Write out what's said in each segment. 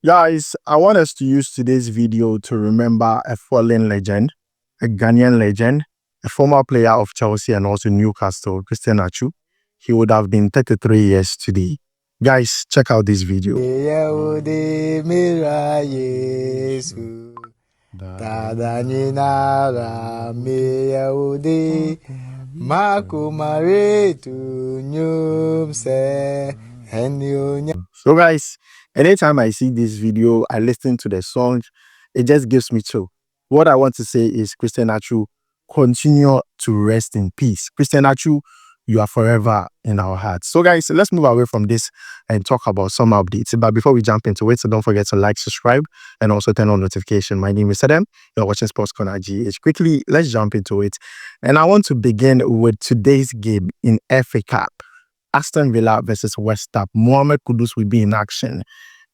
Guys, I want us to use today's video to remember a fallen legend, a Ghanaian legend, a former player of Chelsea and also Newcastle, Christian Atsu. He would have been 33 years today. Guys, check out this video. So guys, anytime I see this video, I listen to the song, it just gives me chill. What I want to say is, Christian Atsu, continue to rest in peace. Christian Atsu, you are forever in our hearts. So guys, let's move away from this and talk about some updates. But before we jump into it, so don't forget to like, subscribe, and also turn on notification. My name is Adam. You're watching SportsCornerGH. Quickly, let's jump into it. And I want to begin with today's game in FA Cup. Aston Villa versus West Ham. Moahmmed Kudus will be in action.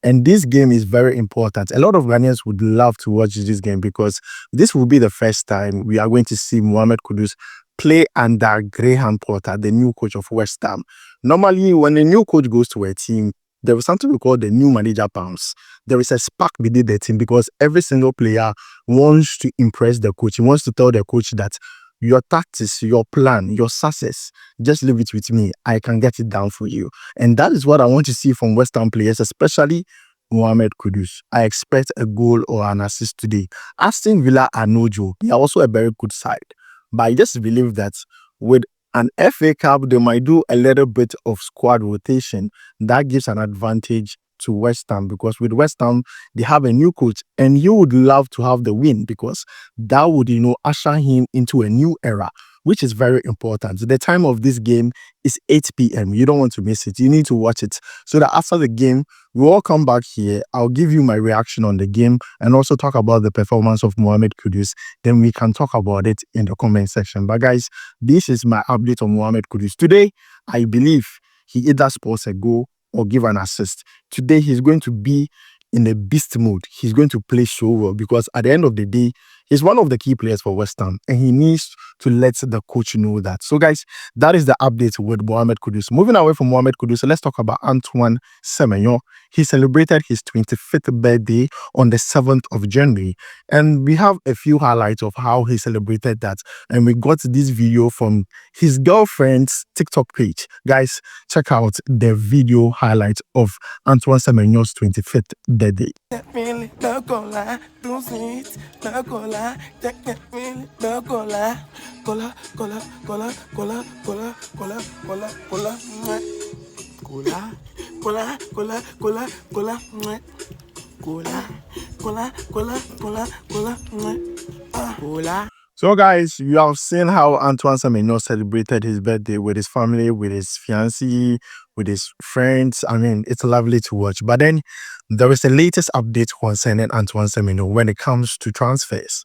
And this game is very important. A lot of Ghanaians would love to watch this game because this will be the first time we are going to see Moahmmed Kudus play under Graham Potter, the new coach of West Ham. Normally, when a new coach goes to a team, there is something we call the new manager bounce. There is a spark within the team because every single player wants to impress the coach. He wants to tell the coach that your tactics, your plan, your success, just leave it with me. I can get it down for you. And that is what I want to see from West Ham players, especially Moahmmed Kudus. I expect a goal or an assist today. Aston Villa are no joke. They are also a very good side. But I just believe that with an FA Cup, they might do a little bit of squad rotation. That gives an advantage to West Ham because with West Ham, they have a new coach and you would love to have the win because that would, usher him into a new era, which is very important. The time of this game is 8 p.m. You don't want to miss it. You need to watch it so that after the game, we'll all come back here. I'll give you my reaction on the game and also talk about the performance of Moahmmed Kudus. Then we can talk about it in the comment section. But guys, this is my update on Moahmmed Kudus. Today, I believe he either scores a goal or give an assist. Today, he's going to be in a beast mode. He's going to play so well because at the end of the day, he's one of the key players for West Ham and he needs to let the coach know that. So guys, that is the update with Moahmmed Kudus. Moving away from Moahmmed Kudus, let's talk about Antoine Semenyo. He celebrated his 25th birthday on the 7th of January. And we have a few highlights of how he celebrated that. And we got this video from his girlfriend's TikTok page. Guys, check out the video highlights of Antoine Semenyo's 25th birthday. So guys, you have seen how Antoine Semenyo celebrated his birthday with his family, with his fiancée, with his friends. I mean, it's lovely to watch. But then there is the latest update concerning Antoine Semenyo when it comes to transfers.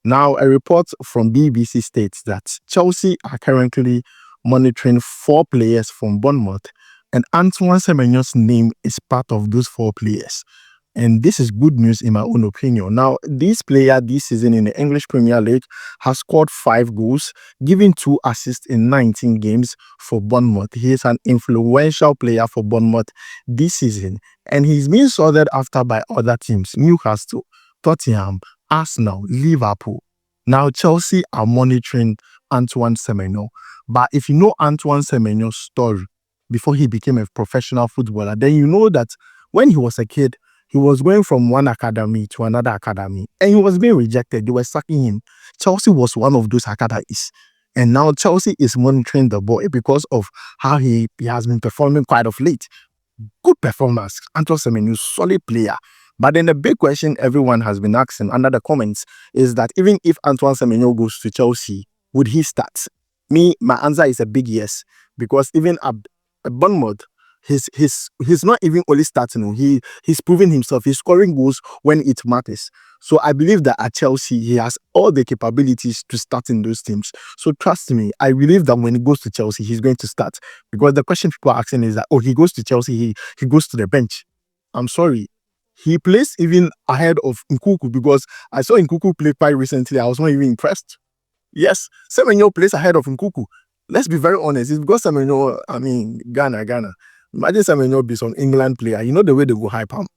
Now, a report from BBC states that Chelsea are currently monitoring 4 players from Bournemouth, and Antoine Semenyo's name is part of those 4 players. And this is good news in my own opinion. Now, this player this season in the English Premier League has scored 5 goals, giving 2 assists in 19 games for Bournemouth. He is an influential player for Bournemouth this season. And he's being sought after by other teams, Newcastle, Tottenham, Arsenal, Liverpool. Now, Chelsea are monitoring Antoine Semenyo. But if you know Antoine Semenyo's story before he became a professional footballer, then you know that when he was a kid, he was going from one academy to another academy and he was being rejected. They were sacking him. Chelsea was one of those academies. And now Chelsea is monitoring the boy because of how he has been performing quite of late. Good performance. Antoine Semenyo, solid player. But then the big question everyone has been asking under the comments is that even if Antoine Semenyo goes to Chelsea, would he start? Me, my answer is a big yes. Because even at Bournemouth, he's not even only starting. He's proving himself. He's scoring goals when it matters. So I believe that at Chelsea, he has all the capabilities to start in those teams. So trust me, I believe that when he goes to Chelsea, he's going to start. Because the question people are asking is that, oh, he goes to Chelsea, he goes to the bench. I'm sorry. He plays even ahead of Nkuku because I saw Nkuku play quite recently. I was not even impressed. Yes, Semenyo plays ahead of Nkuku. Let's be very honest. It's because Semenyo, Ghana. Imagine Semenyo be some England player. You know the way they go hype him.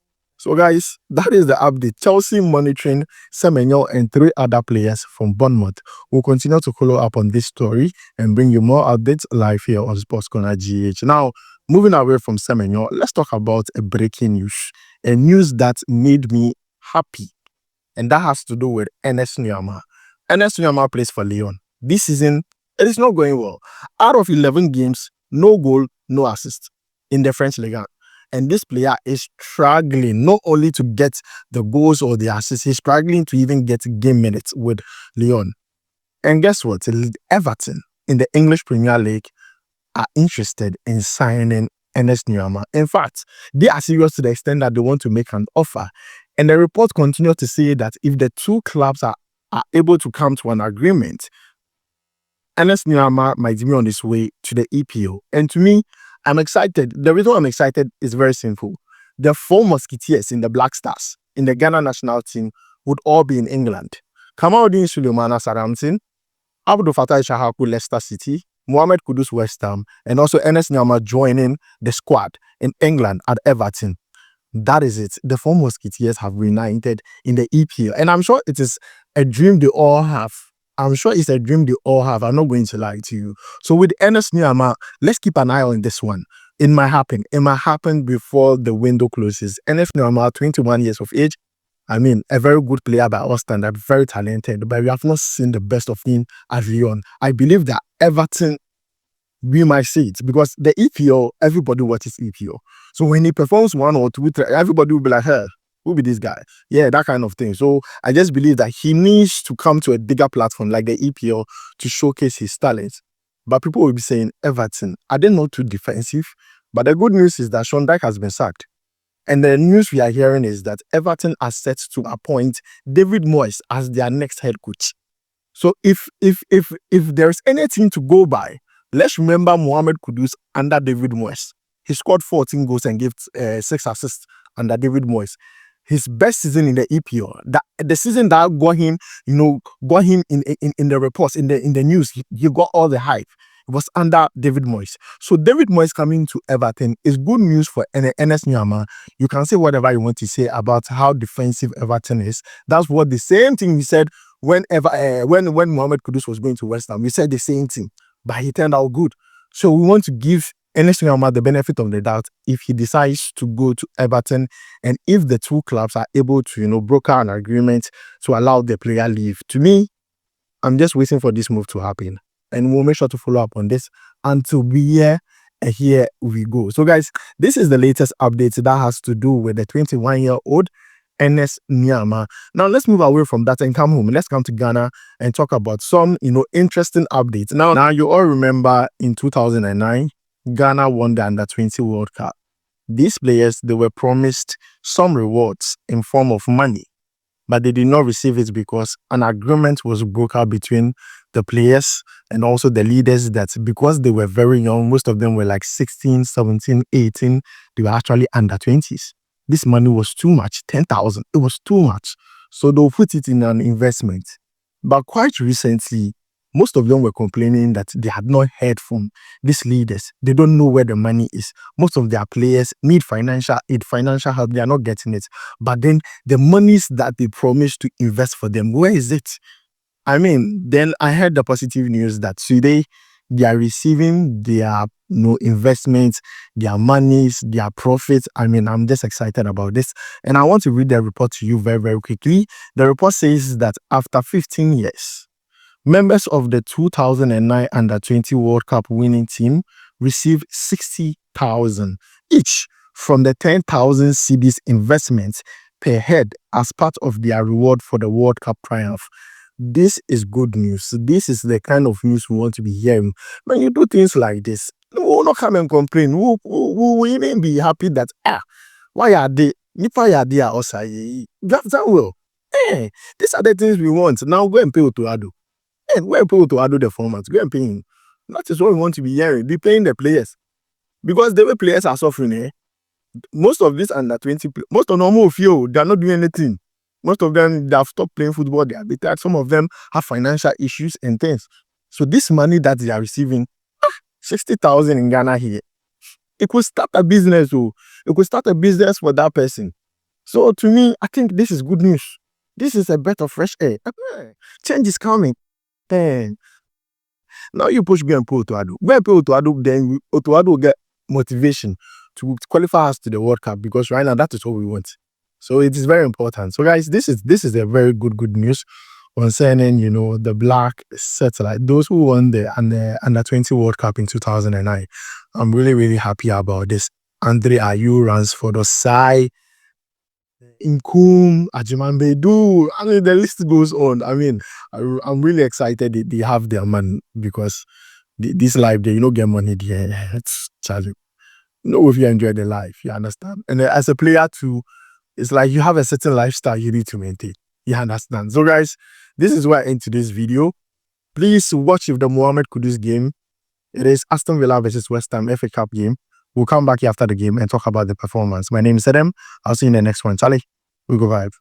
So, guys, that is the update. Chelsea monitoring Semenyo and 3 other players from Bournemouth. We'll continue to follow up on this story and bring you more updates live here on SportsCornerGH. Now, moving away from Semenyo, let's talk about a breaking news. A news that made me happy, and that has to do with Ernest Nuamah. Ernest Nuamah plays for Lyon. This season, it is not going well. Out of 11 games, no goal, no assist in the French Ligue 1. And this player is struggling not only to get the goals or the assists, he's struggling to even get game minutes with Lyon. And guess what? Everton in the English Premier League are interested in signing Ernest Nuamah. In fact, they are serious to the extent that they want to make an offer. And the report continues to say that if the two clubs are able to come to an agreement, Ernest Nuamah might be on his way to the EPO. And to me, I'm excited. The reason I'm excited is very simple. The 4 Musketeers in the Black Stars, in the Ghana national team, would all be in England. Kamaldeen Sulemana Southampton, Abdul Fattah Shahaku Leicester City, Mohamed Kudus West Ham, and also Ernest Nuamah joining the squad in England at Everton. That is it. The 4 Musketeers have reunited in the EPL. And I'm sure it is a dream they all have. I'm sure it's a dream they all have. I'm not going to lie to you. So with Ernest Nuamah, let's keep an eye on this one. It might happen. It might happen before the window closes. Ernest Nuamah, 21 years of age. I mean, a very good player by our standard, very talented, but we have not seen the best of him at Lyon. I believe that Everton, we might see it because the EPO, everybody watches EPO. So when he performs 1 or 2, everybody will be like, hey, who be this guy? Yeah, that kind of thing. So I just believe that he needs to come to a bigger platform like the EPO to showcase his talents. But people will be saying, Everton, are they not too defensive? But the good news is that Sean Dyche has been sacked. And the news we are hearing is that Everton are set to appoint David Moyes as their next head coach. So if there's anything to go by, let's remember Mohamed Kudus under David Moyes. He scored 14 goals and gave 6 assists under David Moyes. His best season in the EPL, the season that got him, got him in the reports, in the news, he got all the hype. It was under David Moyes. So David Moyes coming to Everton is good news for Ernest Nuamah. You can say whatever you want to say about how defensive Everton is. That's what the same thing we said when Mohamed Kudus was going to West Ham. We said the same thing, but he turned out good. So we want to give Ernest Nuamah the benefit of the doubt if he decides to go to Everton, and if the two clubs are able to, broker an agreement to allow the player leave. To me, I'm just waiting for this move to happen, and we'll make sure to follow up on this until here we go. So guys, this is the latest update that has to do with the 21-year-old Ernest Nuamah. Now let's move away from that and come home. Let's come to Ghana and talk about some, interesting updates. Now you all remember in 2009, Ghana won the Under-20 World Cup. These players, they were promised some rewards in form of money, but they did not receive it because an agreement was brokered between the players and also the leaders that because they were very young, most of them were like 16, 17, 18, they were actually under 20s. This money was too much, 10,000. It was too much. So they'll put it in an investment. But quite recently, most of them were complaining that they had not heard from these leaders. They don't know where the money is. Most of their players need financial aid, financial help. They are not getting it. But then the monies that they promised to invest for them, where is it? I mean, then I heard the positive news that today they are receiving their investments, their monies, their profits. I mean, I'm just excited about this. And I want to read the report to you very, very quickly. The report says that after 15 years, members of the 2009 Under-20 World Cup winning team received 60,000 each from the 10,000 cedis investment per head as part of their reward for the World Cup triumph. This is good news. This is the kind of news we want to be hearing. When you do things like this, we will not come and complain. We will even be happy that, why are they? Nipa are there also. That will. These are the things we want. Now go and pay Otuado. And where people to add the formats, go and pay him. That is what we want to be hearing. Be paying the players. Because the way players are suffering, most of these Under-20, most of them they are not doing anything. Most of them, they have stopped playing football. They are retired. Some of them have financial issues and things. So this money that they are receiving, 60,000 in Ghana here, it could start a business. It could start a business for that person. So to me, I think this is good news. This is a breath of fresh air. Change is coming. Then now you push go and put Otoado. Go and put Otoado, then Otoado will get motivation to qualify us to the World Cup, because right now that is what we want. So it is very important. So guys, this is a very good news concerning, you know, the black satellite, those who won the under 20 World Cup in 2009. I'm really happy about this. Andre Ayew, Ransford Osai, Inkum, Ajimambedu. I mean, the list goes on. I mean, I'm really excited they have their man, because this life, they, you know, get money there. It's challenging. You know, if you enjoy the life, you understand. And as a player too, it's like you have a certain lifestyle you need to maintain. You understand? So guys, this is where I end today's video. Please watch the Mohammed Kudus game. It is Aston Villa versus West Ham FA Cup game. We'll come back here after the game and talk about the performance. My name is Adam. I'll see you in the next one. Charlie, we go vibe.